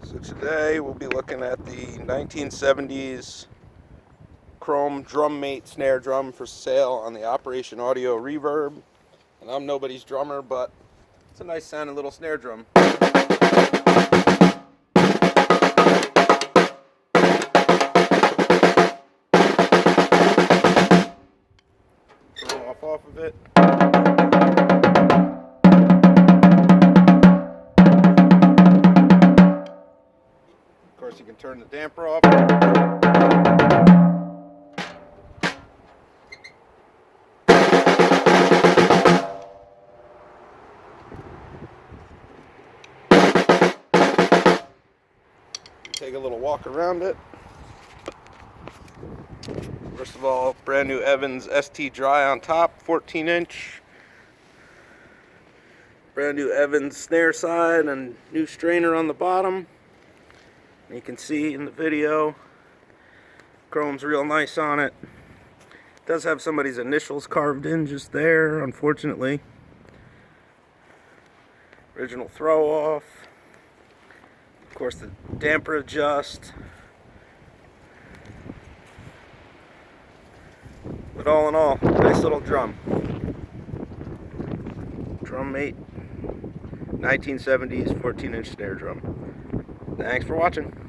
So today we'll be looking at the 1970s chrome drum mate snare drum for sale on the Operation Audio Reverb. And I'm nobody's drummer, but it's a nice sounding little snare drum. Turn off of it. Of course, you can turn the damper off. Take a little walk around it. First of all, brand new Evans ST Dry on top, 14-inch. Brand new Evans snare side and new strainer on the bottom. You can see in the video, chrome's real nice on it. It does have somebody's initials carved in just there, unfortunately. Original throw off. Of course, the damper adjust. But all in all, nice little drum. Drum mate, 1970s 14-inch snare drum. Thanks for watching.